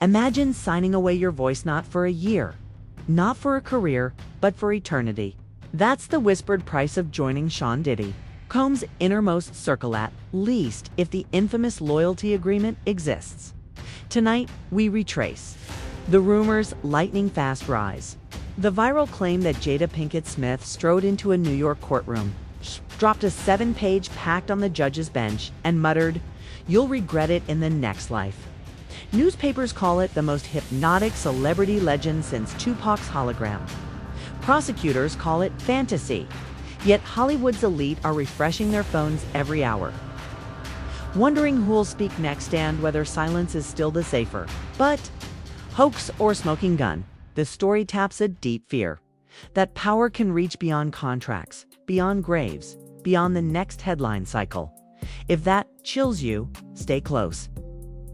Imagine signing away your voice not for a year, not for a career, but for eternity. That's the whispered price of joining Sean Diddy, Combs' innermost circle, at least if the infamous loyalty agreement exists. Tonight, we retrace the rumors' lightning-fast rise. The viral claim that Jada Pinkett Smith strode into a New York courtroom, dropped a 7-page pact on the judge's bench, and muttered, "You'll regret it in the next life." Newspapers call it the most hypnotic celebrity legend since Tupac's hologram. Prosecutors call it fantasy. Yet Hollywood's elite are refreshing their phones every hour, wondering who'll speak next and whether silence is still the safer. But hoax or smoking gun, the story taps a deep fear that power can reach beyond contracts, beyond graves, beyond the next headline cycle. If that chills you, stay close.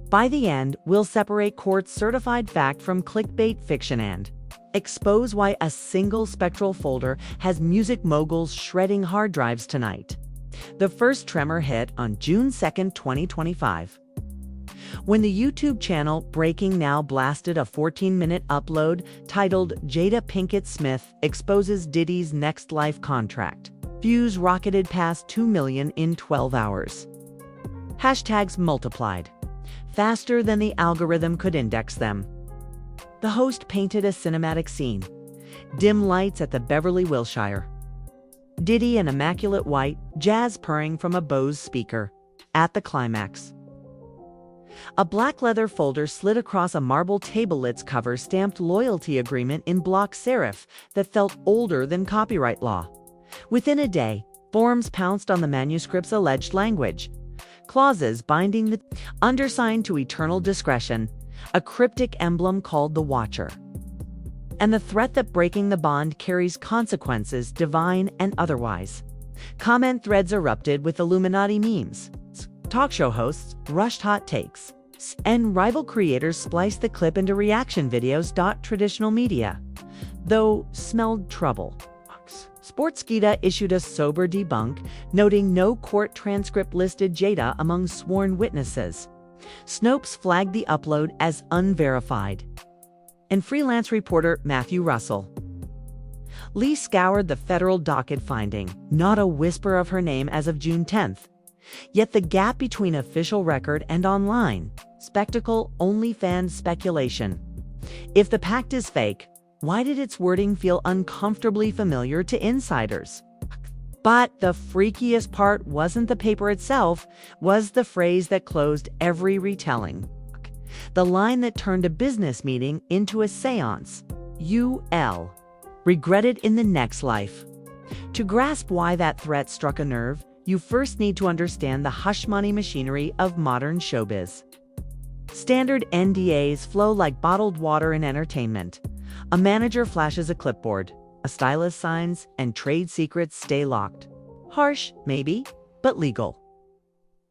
By the end, we'll separate court-certified fact from clickbait fiction and expose why a single spectral folder has music moguls shredding hard drives tonight. The first tremor hit on June 2nd, 2025. When the YouTube channel Breaking Now blasted a 14-minute upload titled "Jada Pinkett Smith exposes Diddy's next life contract," views rocketed past 2 million in 12 hours. Hashtags multiplied, faster than the algorithm could index them. The host painted a cinematic scene. Dim lights at the Beverly Wilshire. Diddy in immaculate white, jazz purring from a Bose speaker. At the climax, a black leather folder slid across a marble tablet's cover stamped loyalty agreement in block serif that felt older than copyright law. Within a day, forums pounced on the manuscript's alleged language. Clauses binding the undersigned to eternal discretion, a cryptic emblem called the Watcher, and the threat that breaking the bond carries consequences, divine and otherwise. Comment threads erupted with Illuminati memes. Talk show hosts rushed hot takes, and rival creators spliced the clip into reaction videos. Traditional media, though, smelled trouble. Sportskeeda issued a sober debunk, noting no court transcript listed Jada among sworn witnesses. Snopes flagged the upload as unverified. And freelance reporter Matthew Russell Lee scoured the federal docket, finding not a whisper of her name as of June 10th. Yet the gap between official record and online spectacle only fanned speculation. If the pact is fake, why did its wording feel uncomfortably familiar to insiders? But the freakiest part wasn't the paper itself, was the phrase that closed every retelling. The line that turned a business meeting into a seance. "UL. Regretted in the next life." To grasp why that threat struck a nerve, you first need to understand the hush money machinery of modern showbiz. Standard NDAs flow like bottled water in entertainment. A manager flashes a clipboard, a stylist signs, and trade secrets stay locked. Harsh, maybe, but legal.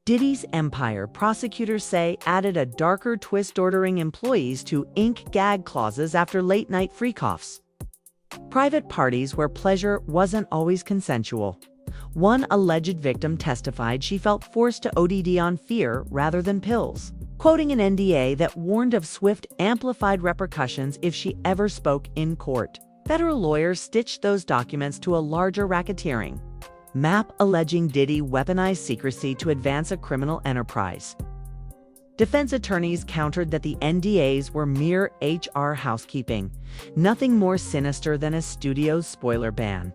Diddy's empire, prosecutors say, added a darker twist, ordering employees to ink gag clauses after late-night freak-offs. Private parties where pleasure wasn't always consensual. One alleged victim testified she felt forced to ODD on fear rather than pills, quoting an NDA that warned of swift, amplified repercussions if she ever spoke in court. Federal lawyers stitched those documents to a larger racketeering map alleging Diddy weaponized secrecy to advance a criminal enterprise. Defense attorneys countered that the NDAs were mere HR housekeeping, nothing more sinister than a studio's spoiler ban.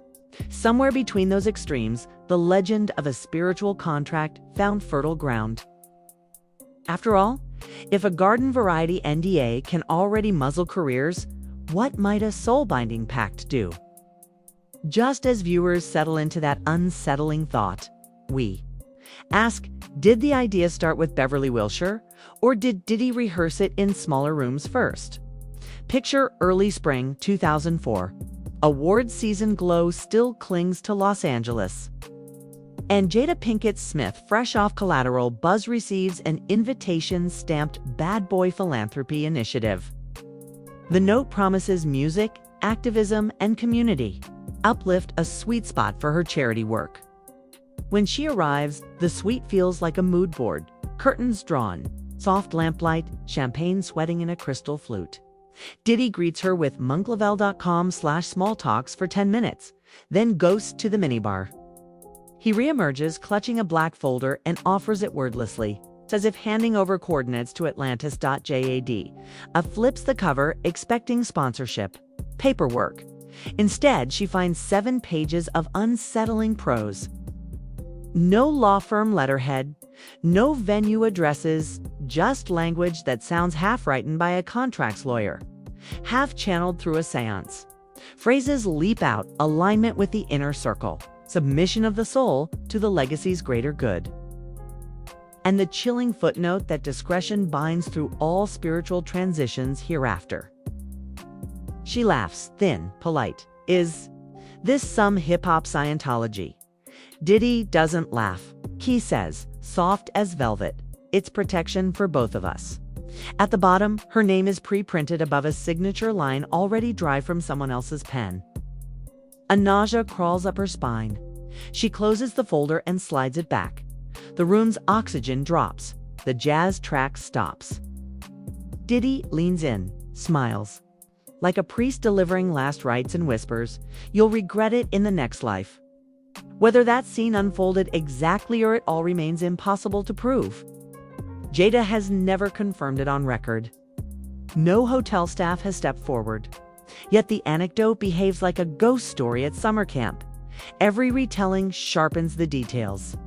Somewhere between those extremes, the legend of a spiritual contract found fertile ground. After all, if a garden variety NDA can already muzzle careers, what might a soul-binding pact do? Just as viewers settle into that unsettling thought, we ask, did the idea start with Beverly Wilshire, or did Diddy rehearse it in smaller rooms first? Picture early spring 2004. Award season glow still clings to Los Angeles. And Jada Pinkett Smith, fresh off Collateral, Buzz receives an invitation stamped Bad Boy Philanthropy Initiative. The note promises music, activism, and community uplift, a sweet spot for her charity work. When she arrives, the suite feels like a mood board, curtains drawn, Soft lamplight, champagne sweating in a crystal flute. Diddy greets her with monklavel.com/smalltalks for 10 minutes, then ghosts to the minibar. He reemerges clutching a black folder and offers it wordlessly, as if handing over coordinates to Atlantis.jad. Flips the cover, expecting sponsorship. Paperwork. Instead, she finds 7 pages of unsettling prose. No law firm letterhead, no venue addresses, just language that sounds half-written by a contracts lawyer, half-channeled through a seance. Phrases leap out, alignment with the inner circle, submission of the soul to the legacy's greater good. And the chilling footnote that discretion binds through all spiritual transitions hereafter. She laughs, thin, polite. Is this some hip-hop Scientology? Diddy doesn't laugh. He says, soft as velvet, it's protection for both of us. At the bottom, her name is pre-printed above a signature line already dry from someone else's pen. A nausea crawls up her spine. She closes the folder and slides it back. The room's oxygen drops. The jazz track stops. Diddy leans in, smiles. Like a priest delivering last rites and whispers, you'll regret it in the next life. Whether that scene unfolded exactly or it all remains impossible to prove. Jada has never confirmed it on record. No hotel staff has stepped forward. Yet the anecdote behaves like a ghost story at summer camp. Every retelling sharpens the details.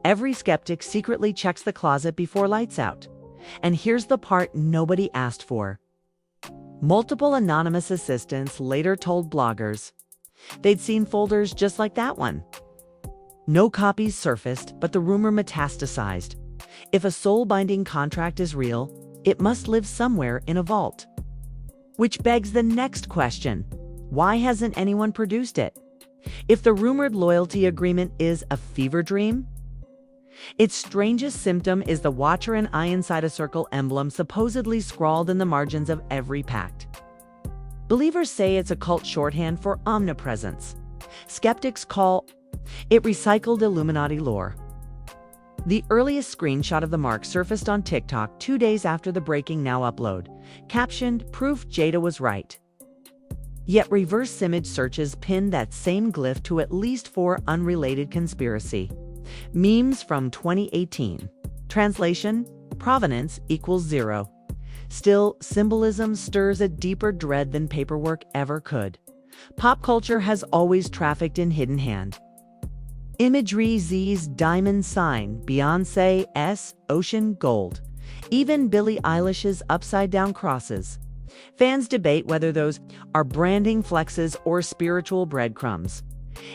Every skeptic secretly checks the closet before lights out. And here's the part nobody asked for. Multiple anonymous assistants later told bloggers they'd seen folders just like that one. No copies surfaced, but the rumor metastasized. If a soul-binding contract is real, it must live somewhere in a vault. Which begs the next question. Why hasn't anyone produced it? If the rumored loyalty agreement is a fever dream? Its strangest symptom is the watcher and eye inside a circle emblem supposedly scrawled in the margins of every pact. Believers say it's a cult shorthand for omnipresence. Skeptics call it recycled Illuminati lore. The earliest screenshot of the mark surfaced on TikTok 2 days after the Breaking Now upload, captioned, "Proof Jada was right." Yet reverse image searches pinned that same glyph to at least 4 unrelated conspiracy memes from 2018. Translation: provenance equals 0. Still, symbolism stirs a deeper dread than paperwork ever could. Pop culture has always trafficked in hidden hand. Imagery: Z's diamond sign, Beyoncé's ocean gold, even Billie Eilish's upside-down crosses. Fans debate whether those are branding flexes or spiritual breadcrumbs.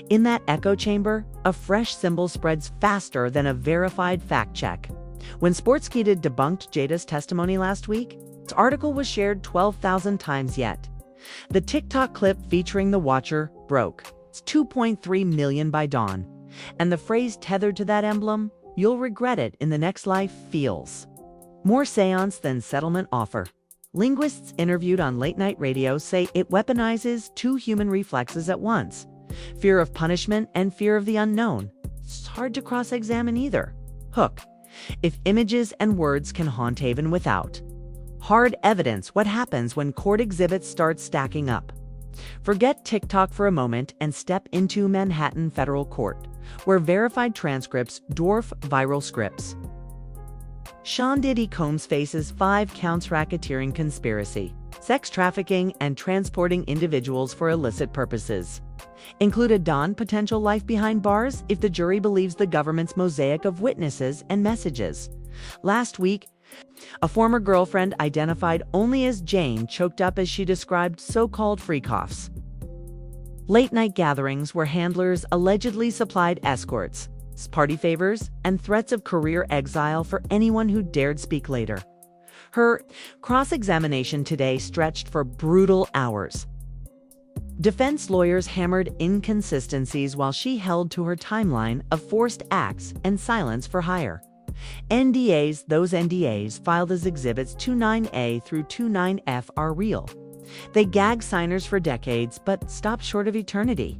In that echo chamber, a fresh symbol spreads faster than a verified fact check. When Sportskeeda debunked Jada's testimony last week, its article was shared 12,000 times yet. The TikTok clip featuring the watcher broke. It's 2.3 million by dawn. And the phrase tethered to that emblem, "You'll regret it in the next life," feels more seance than settlement offer. Linguists interviewed on late-night radio say it weaponizes 2 human reflexes at once: fear of punishment and fear of the unknown. It's hard to cross-examine either. Hook. If images and words can haunt even without hard evidence, what happens when court exhibits start stacking up? Forget TikTok for a moment and step into Manhattan Federal Court, where verified transcripts dwarf viral scripts. Sean Diddy Combs faces 5 counts: racketeering conspiracy, sex trafficking, and transporting individuals for illicit purposes. Included Don potential life behind bars if the jury believes the government's mosaic of witnesses and messages. Last week, a former girlfriend identified only as Jane choked up as she described so-called freak-offs. Late-night gatherings where handlers allegedly supplied escorts, party favors, and threats of career exile for anyone who dared speak later. Her cross-examination today stretched for brutal hours. Defense lawyers hammered inconsistencies while she held to her timeline of forced acts and silence for hire. Those NDAs filed as Exhibits 29A through 29F are real. They gag signers for decades, but stop short of eternity.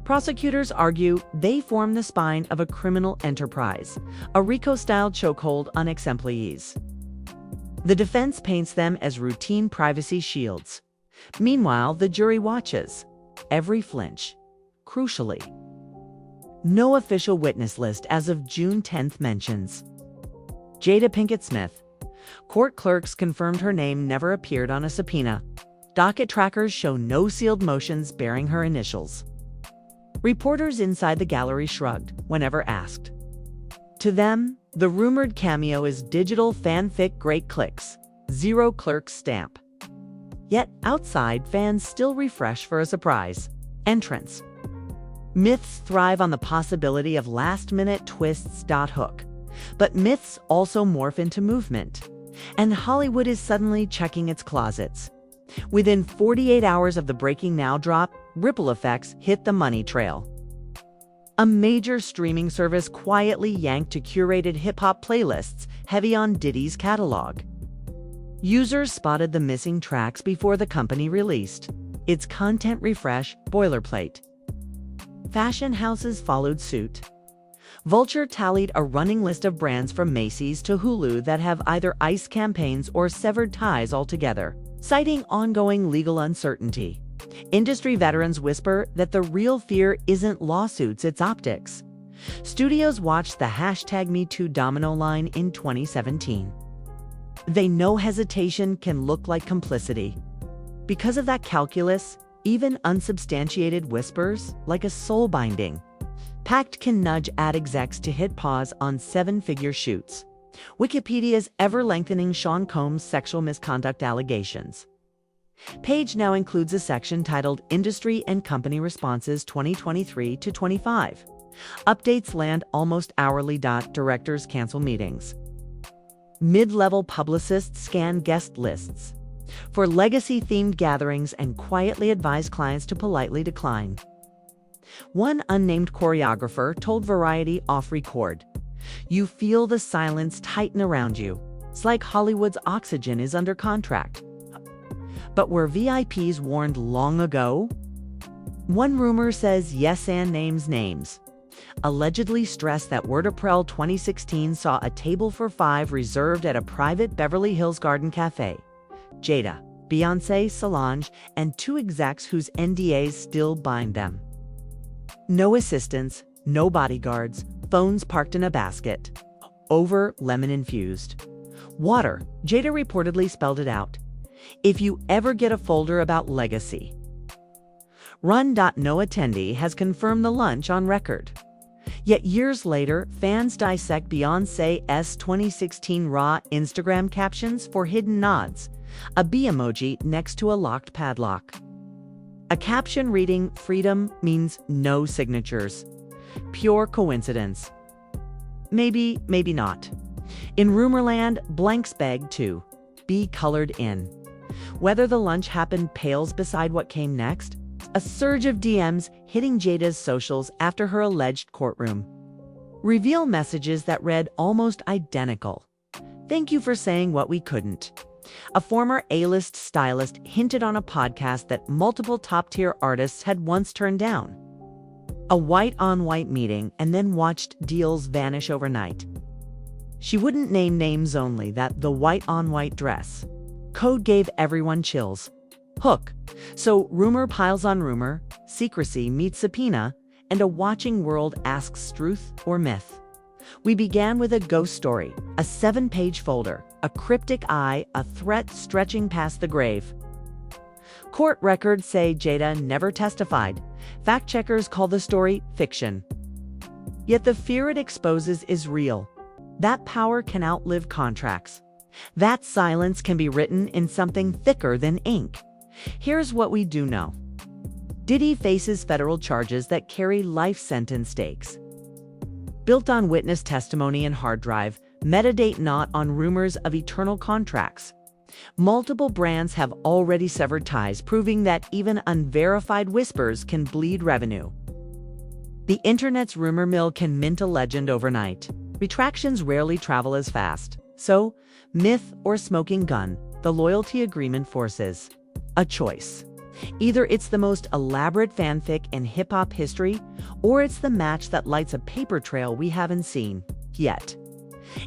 Prosecutors argue they form the spine of a criminal enterprise, a RICO-style chokehold on ex-employees. The defense paints them as routine privacy shields. Meanwhile, the jury watches every flinch. Crucially, no official witness list as of June 10th mentions Jada Pinkett Smith. Court clerks confirmed her name never appeared on a subpoena. Docket trackers show no sealed motions bearing her initials. Reporters inside the gallery shrugged whenever asked. To them, the rumored cameo is digital fanfic great clicks, zero clerk stamp. Yet outside, fans still refresh for a surprise entrance. Myths thrive on the possibility of last-minute twists. Hook. But myths also morph into movement. And Hollywood is suddenly checking its closets. Within 48 hours of the Breaking Now drop, ripple effects hit the money trail. A major streaming service quietly yanked to curated hip-hop playlists heavy on Diddy's catalog. Users spotted the missing tracks before the company released its content refresh boilerplate. Fashion houses followed suit. Vulture tallied a running list of brands from Macy's to Hulu that have either ICE campaigns or severed ties altogether, citing ongoing legal uncertainty. Industry veterans whisper that the real fear isn't lawsuits, it's optics. Studios watched the #MeToo domino line in 2017. They know hesitation can look like complicity. Because of that calculus, even unsubstantiated whispers, like a soul binding, Pact can nudge ad execs to hit pause on seven-figure shoots. Wikipedia's ever-lengthening Sean Combs' sexual misconduct allegations. Page now includes a section titled Industry and Company Responses 2023 to 25. Updates land almost hourly. Directors cancel meetings. Mid-level publicists scan guest lists for legacy-themed gatherings and quietly advise clients to politely decline. One unnamed choreographer told Variety off-record, "You feel the silence tighten around you. It's like Hollywood's oxygen is under contract." But were VIPs warned long ago? One rumor says yes and names. Allegedly stressed that Word April 2016 saw a table for five reserved at a private Beverly Hills garden cafe. Jada, Beyoncé, Solange, and two execs whose NDAs still bind them. No assistants, no bodyguards, phones parked in a basket. Over lemon-infused. Water, Jada reportedly spelled it out. If you ever get a folder about legacy. Run. No attendee has confirmed the lunch on record. Yet years later, fans dissect Beyoncé's 2016 raw Instagram captions for hidden nods, a bee emoji next to a locked padlock. A caption reading, "Freedom means no signatures." Pure coincidence. Maybe, maybe not. In Rumorland, blanks beg to be colored in. Whether the lunch happened pales beside what came next. A surge of DMs hitting Jada's socials after her alleged courtroom reveal messages that read almost identical. "Thank you for saying what we couldn't." A former A-list stylist hinted on a podcast that multiple top-tier artists had once turned down. A white-on-white meeting, and then watched deals vanish overnight. She wouldn't name names, only that the white-on-white dress code gave everyone chills. Hook. So rumor piles on rumor, secrecy meets subpoena, and a watching world asks truth or myth. We began with a ghost story, a 7-page folder, a cryptic eye, a threat stretching past the grave. Court records say Jada never testified. Fact-checkers call the story fiction. Yet the fear it exposes is real. That power can outlive contracts. That silence can be written in something thicker than ink. Here's what we do know. Diddy faces federal charges that carry life sentence stakes. Built on witness testimony and hard drive, metadata not on rumors of eternal contracts. Multiple brands have already severed ties, proving that even unverified whispers can bleed revenue. The internet's rumor mill can mint a legend overnight. Retractions rarely travel as fast. So, myth or smoking gun, the loyalty agreement forces a choice. Either it's the most elaborate fanfic in hip-hop history, or it's the match that lights a paper trail we haven't seen yet.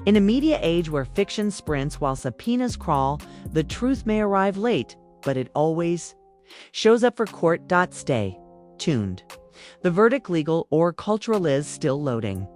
In a media age where fiction sprints while subpoenas crawl, the truth may arrive late, but it always shows up for court. Stay tuned. The verdict, legal or cultural, is still loading.